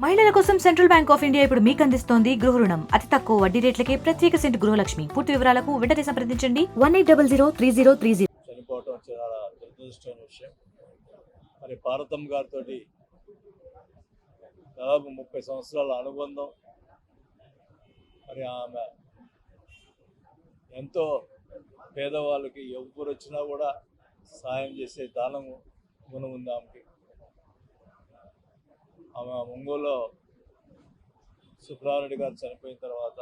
మహిళల కోసం central bank of India ఇప్పుడు మీకు అందిస్తోంది గృహ రుణం. అతి తక్కువ వడ్డీ రేట్లకే ప్రత్యేక సెంటు గృహలక్ష్మి. పూర్తి వివరాలకు వెంటనే సంప్రదించండి 18003030. చనిపోవటం చాలా దురదృష్టమైన విషయం. మరి పార్వతమ్మ గారితో దాదాపు 30 సంవత్సరాల అనుబంధం. మరి ఆమె ఎంతో పేదవాళ్ళకి ఎవరు వచ్చినా కూడా సాయం చేసే దానం గుణం ఉంది ఆమెకి. ఆమె ఒంగోలులో సుబ్రహ్మణ్య గారు చనిపోయిన తర్వాత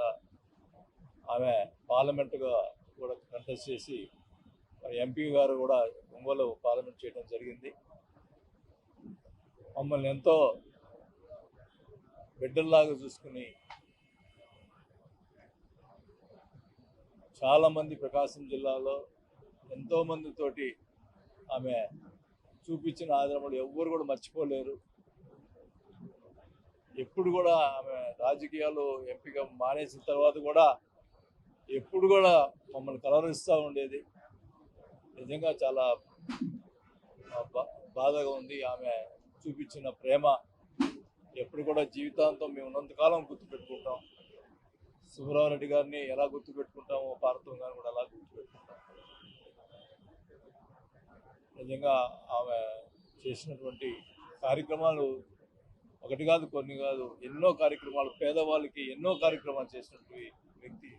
ఆమె పార్లమెంటుగా కూడా కంటెస్ట్ చేసి మరి ఎంపీ గారు కూడా ఒంగోలు పార్లమెంట్ చేయడం జరిగింది. మమ్మల్ని ఎంతో బిడ్డల్లాగా చూసుకుని చాలామంది ప్రకాశం జిల్లాలో ఎంతోమందితోటి ఆమె చూపించిన ఆదరణలు ఎవ్వరు కూడా మర్చిపోలేరు. ఎప్పుడు కూడా ఆమె రాజకీయాలు ఎంపీగా మానేసిన తర్వాత కూడా ఎప్పుడు కూడా మమ్మల్ని కలవరిస్తూ ఉండేది. నిజంగా చాలా బాధగా ఉంది. ఆమె చూపించిన ప్రేమ ఎప్పుడు కూడా జీవితాంతం మేము ఉన్నంతకాలం గుర్తుపెట్టుకుంటాం. సుబ్రహ్మణ్య గారిని ఎలా గుర్తుపెట్టుకుంటామో పార్వతమ్మ గారిని కూడా అలా గుర్తుపెట్టుకుంటాం. నిజంగా ఆమె చేసినటువంటి కార్యక్రమాలు ఒకటి కాదు, కొన్ని కాదు, ఎన్నో కార్యక్రమాలు, పేదవాళ్ళకి ఎన్నో కార్యక్రమాలు చేసినటువంటి వ్యక్తి.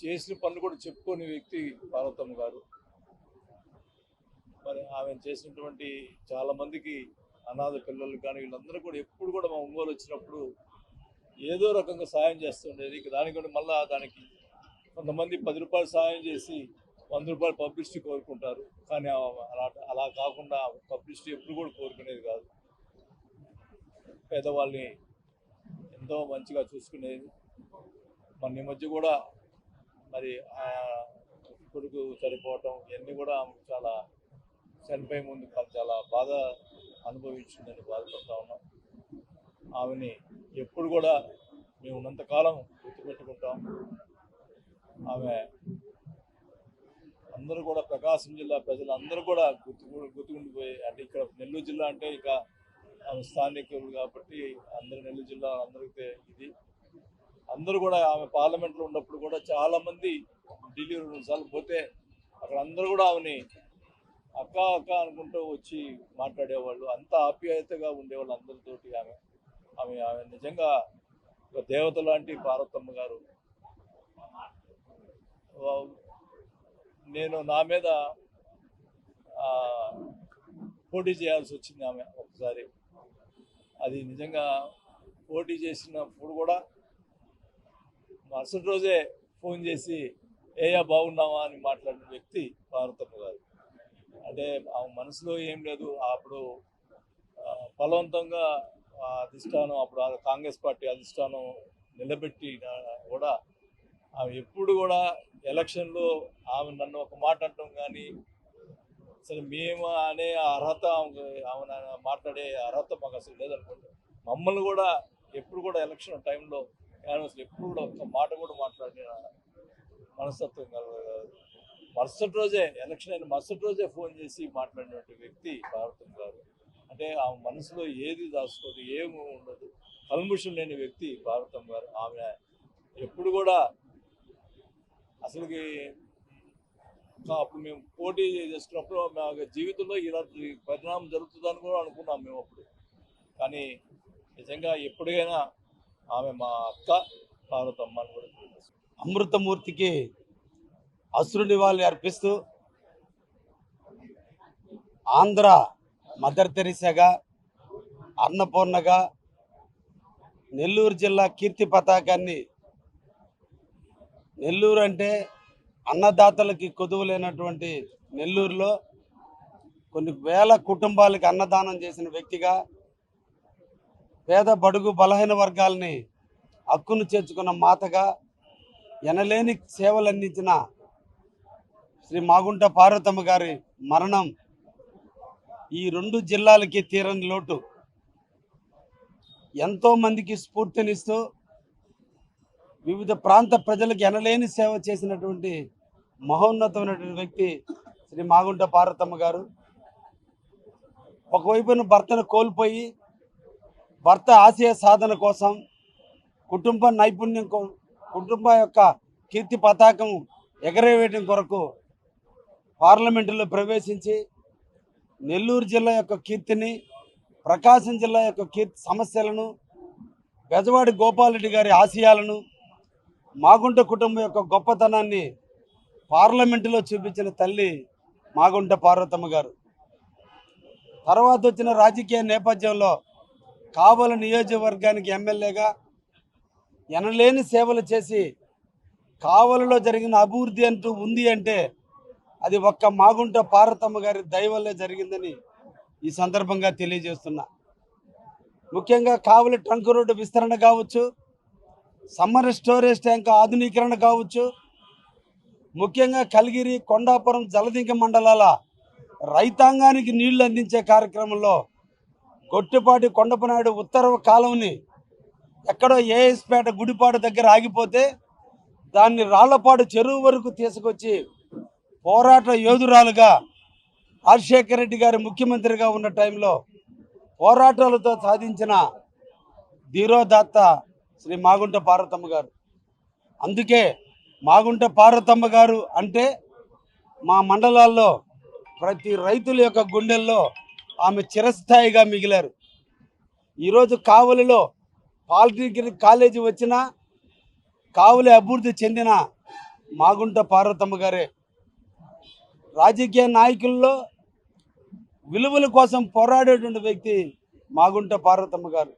చేసిన పనులు కూడా చెప్పుకోని వ్యక్తి పార్వతమ్మ గారు. మరి ఆమె చేసినటువంటి చాలామందికి అనాథ పిల్లలు కానీ వీళ్ళందరూ కూడా ఎప్పుడు కూడా మా ఒంగోలు వచ్చినప్పుడు ఏదో రకంగా సాయం చేస్తుండేది. దానికంటే మళ్ళీ దానికి కొంతమంది 10 రూపాయలు సాయం చేసి 100 రూపాయలు పబ్లిసిటీ కోరుకుంటారు. కానీ అలా కాకుండా పబ్లిసిటీ ఎప్పుడు కూడా కోరుకునేది కాదు. పేదవాళ్ళని ఎంతో మంచిగా చూసుకునేది. మన ఈ మధ్య కూడా మరి కొడుకు చనిపోవటం ఇవన్నీ కూడా ఆమెకు చాలా చనిపోయే ముందు చాలా బాధ అనుభవించిందని బాధపడుతూ ఉన్నాం. ఆమెని ఎప్పుడు కూడా మేము ఉన్నంతకాలం గుర్తుపెట్టుకుంటాం. ఆమె అందరూ కూడా ప్రకాశం జిల్లా ప్రజలు అందరూ కూడా గుర్తుకుండిపోయి, అంటే ఇక్కడ నెల్లూరు జిల్లా అంటే ఇక ఆమె స్థానికులు కాబట్టి అందరూ నెల్లూరు జిల్లా అందరికీ ఇది. అందరూ కూడా ఆమె పార్లమెంట్లో ఉన్నప్పుడు కూడా చాలామంది ఢిల్లీ 2 సార్లు పోతే అక్కడ అందరూ కూడా ఆమెని అక్క అక్క అనుకుంటూ వచ్చి మాట్లాడేవాళ్ళు. అంత ఆప్యాయతగా ఉండేవాళ్ళు అందరితోటి. ఆమె నిజంగా ఒక దేవత లాంటి పార్వతమ్మ గారు. నేను నా మీద పోటీ చేయాల్సి వచ్చింది ఆమె ఒకసారి. అది నిజంగా పోటీ చేసినప్పుడు కూడా మరుసటి రోజే ఫోన్ చేసి ఏయా బాగున్నావా అని మాట్లాడిన వ్యక్తి పార్వతమ్మ గారు. అంటే ఆమె మనసులో ఏం లేదు. అప్పుడు బలవంతంగా అధిష్టానం, అప్పుడు కాంగ్రెస్ పార్టీ అధిష్టానం నిలబెట్టి కూడా ఆమె ఎప్పుడు కూడా ఎలక్షన్లో ఆమె నన్ను ఒక మాట అంటాం కానీ అసలు మేము అనే అర్హత ఆమె మాట్లాడే అర్హత మాకు అసలు లేదనుకుంటాం. మమ్మల్ని కూడా ఎప్పుడు కూడా ఎలక్షన్ టైంలో అసలు ఎప్పుడు కూడా ఒక మాట కూడా మాట్లాడిన మనస్తత్వం కలగదు. మరుసటి రోజే ఎలక్షన్ అయిన మరుసటి రోజే ఫోన్ చేసి మాట్లాడినటువంటి వ్యక్తి పార్వతమ్మ గారు. అంటే ఆమె మనసులో ఏది దాచుకోదు, ఏమి ఉండదు, కల్ముషం లేని వ్యక్తి పార్వతమ్మ గారు. ఆమె ఎప్పుడు కూడా అసలుకి అప్పుడు మేము పోటీ చేసుకున్నప్పుడు మా జీవితంలో ఇలాంటి పరిణామం జరుగుతుందని కూడా అనుకున్నాం మేము అప్పుడు. కానీ నిజంగా ఎప్పుడైనా ఆమె మా అక్క పార్వతమ్మ అని కూడా తెలియదు. అమృతమూర్తికి అశ్రు నివాళి అర్పిస్తూ ఆంధ్ర మదర్ తెరిసాగా, అన్నపూర్ణగా నెల్లూరు జిల్లా కీర్తి పతాకాన్ని, నెల్లూరు అంటే అన్నదాతలకి కొదువు లేనటువంటి నెల్లూరులో కొన్ని వేల కుటుంబాలకి అన్నదానం చేసిన వ్యక్తిగా, పేద బడుగు బలహీన వర్గాలని హక్కును చేర్చుకున్న మాతగా, ఎనలేని సేవలు అందించిన శ్రీ మాగుంట పార్వతమ్మ గారి మరణం ఈ 2 జిల్లాలకి తీరని లోటు. ఎంతోమందికి స్ఫూర్తినిస్తూ వివిధ ప్రాంత ప్రజలకు ఎనలేని సేవ చేసినటువంటి మహోన్నతమైనటువంటి వ్యక్తి శ్రీ మాగుంట పార్వతమ్మ గారు. ఒకవైపున భర్తను కోల్పోయి భర్త ఆశయ సాధన కోసం కుటుంబ నైపుణ్యం కుటుంబ యొక్క కీర్తి పతాకం ఎగరవేయడం కొరకు పార్లమెంటులో ప్రవేశించి నెల్లూరు జిల్లా యొక్క కీర్తిని, ప్రకాశం జిల్లా యొక్క కీర్తి సమస్యలను, బెజవాడి గోపాలరెడ్డి గారి ఆశయాలను, మాగుంట కుటుంబం యొక్క గొప్పతనాన్ని పార్లమెంటులో చూపించిన తల్లి మాగుంట పార్వతమ్మ గారు. తర్వాత వచ్చిన రాజకీయ నేపథ్యంలో కావలి నియోజకవర్గానికి ఎమ్మెల్యేగా ఎనలేని సేవలు చేసి కావలిలో జరిగిన అభివృద్ధి అంటూ ఉంది అంటే అది ఒక్క మాగుంట పార్వతమ్మ గారి దయ వల్లే జరిగిందని ఈ సందర్భంగా తెలియజేస్తున్నా. ముఖ్యంగా కావలి ట్రంక్ రోడ్డు విస్తరణ కావచ్చు, సమ్మర్ స్టోరేజ్ ట్యాంక్ ఆధునీకరణ కావచ్చు, ముఖ్యంగా కలిగిరి, కొండాపురం, జలదింక మండలాల రైతాంగానికి నీళ్లు అందించే కార్యక్రమంలో గొట్టిపాటి కొండపనాయుడు ఉత్తర కాలువని ఎక్కడో ఏఎస్పేట గుడిపాడు దగ్గర ఆగిపోతే దాన్ని రాళ్లపాడు చెరువు వరకు తీసుకొచ్చి పోరాట యోధురాలుగా రాజశేఖర రెడ్డి గారు ముఖ్యమంత్రిగా ఉన్న టైంలో పోరాటాలతో సాధించిన ధీరోదాత్త శ్రీ మాగుంట పార్వతమ్మ గారు. అందుకే మాగుంట పార్వతమ్మ గారు అంటే మా మండలాల్లో ప్రతి రైతుల యొక్క గుండెల్లో ఆమె చిరస్థాయిగా మిగిలారు. ఈరోజు కావలిలో పాలిటెక్నిక్ కాలేజీ వచ్చినా కావలి అభివృద్ధి చెందిన మాగుంట పార్వతమ్మ గారే. రాజకీయ నాయకుల్లో విలువల కోసం పోరాడేటువంటి వ్యక్తి మాగుంట పార్వతమ్మ గారు.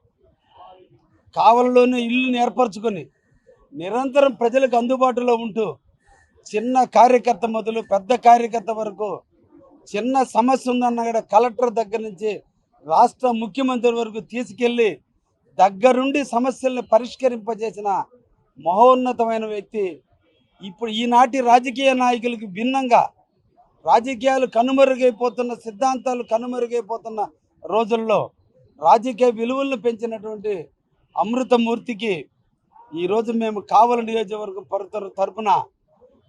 కావలిలోనే ఇల్లుని ఏర్పరచుకొని నిరంతరం ప్రజలకు అందుబాటులో ఉంటూ చిన్న కార్యకర్త మొదలు పెద్ద కార్యకర్త వరకు చిన్న సమస్య ఉందన్న కూడా కలెక్టర్ దగ్గర నుంచి రాష్ట్ర ముఖ్యమంత్రి వరకు తీసుకెళ్ళి దగ్గరుండి సమస్యలను పరిష్కరింపజేసిన మహోన్నతమైన వ్యక్తి. ఇప్పుడు ఈనాటి రాజకీయ నాయకులకు భిన్నంగా రాజకీయాలు కనుమరుగైపోతున్న, సిద్ధాంతాలు కనుమరుగైపోతున్న రోజుల్లో రాజకీయ విలువలను పెంచినటువంటి అమృతమూర్తికి ఈరోజు మేము కావలి నియోజకవర్గం తరపున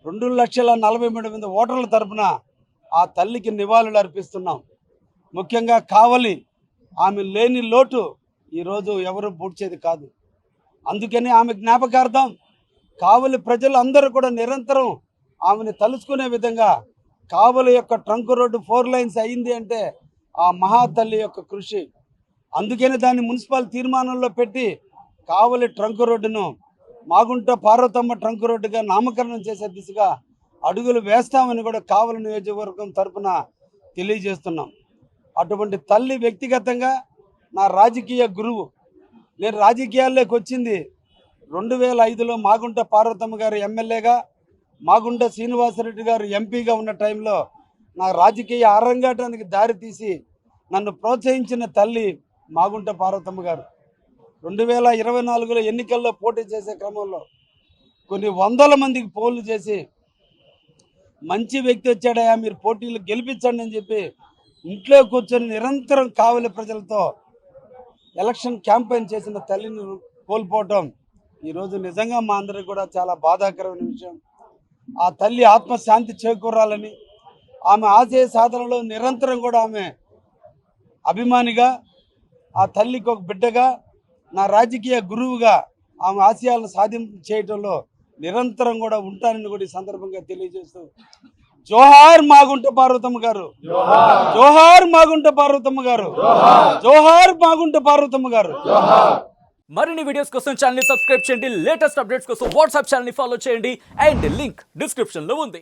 2,40,3,000 ఓటర్ల తరపున ఆ తల్లికి నివాళులు అర్పిస్తున్నాం. ముఖ్యంగా కావలి ఆమె లేని లోటు ఈరోజు ఎవరు పూడ్చేది కాదు. అందుకని ఆమె జ్ఞాపకార్థం కావలి ప్రజలు అందరూ కూడా నిరంతరం ఆమెను తలుచుకునే విధంగా కావలి యొక్క ట్రంక్ రోడ్డు 4 లైన్స్ అయింది అంటే ఆ మహాతల్లి యొక్క కృషి. అందుకని దాన్ని మున్సిపల్ తీర్మానంలో పెట్టి కావలి ట్రంక్ రోడ్డును మాగుంట పార్వతమ్మ ట్రంక్ రోడ్డుగా నామకరణం చేసే దిశగా అడుగులు వేస్తామని కూడా కావలి నియోజకవర్గం తరపున తెలియజేస్తున్నాం. అటువంటి తల్లి వ్యక్తిగతంగా నా రాజకీయ గురువు. నేను రాజకీయాల్లోకి వచ్చింది 2005లో మాగుంట పార్వతమ్మ గారు ఎమ్మెల్యేగా, మాగుంట శ్రీనివాసరెడ్డి గారు ఎంపీగా ఉన్న టైంలో నా రాజకీయ అరంగేటానికి దారి తీసి నన్ను ప్రోత్సహించిన తల్లి మాగుంట పార్వతమ్మ గారు. 2024లో ఎన్నికల్లో పోటీ చేసే క్రమంలో కొన్ని వందల మందికి పోలు చేసి మంచి వ్యక్తి వచ్చాడయా మీరు పోటీలు గెలిపించండి అని చెప్పి ఇంట్లో కూర్చొని నిరంతరం కావలి ప్రజలతో ఎలక్షన్ క్యాంపెయిన్ చేసిన తల్లిని కోల్పోవటం ఈరోజు నిజంగా మా అందరికి కూడా చాలా బాధాకరమైన విషయం. ఆ తల్లి ఆత్మశాంతి చేకూరాలని, ఆమె ఆశయ సాధనలో నిరంతరం కూడా ఆమె అభిమానిగా, ఆ తల్లికి ఒక బిడ్డగా, నా రాజకీయ గురువుగా ఆమె ఆశయాలను సాధింపు చేయటంలో నిరంతరం కూడా ఉంటానని కూడా ఈ సందర్భంగా తెలియజేస్తూ జోహార్ మాగుంట పార్వతమ్మ గారు, జోహార్ మాగుంట పార్వతమ్మ గారు, జోహార్ మాగుంట పార్వతమ్మ గారు. మరిన్ని వీడియోస్ కోసం ఛానల్ ని సబ్స్క్రైబ్ చేయండి, లేటెస్ట్ అప్డేట్స్ కోసం వాట్సాప్ ఛానల్ ని ఫాలో చేయండి అండ్ లింక్ డిస్క్రిప్షన్ లో ఉంది.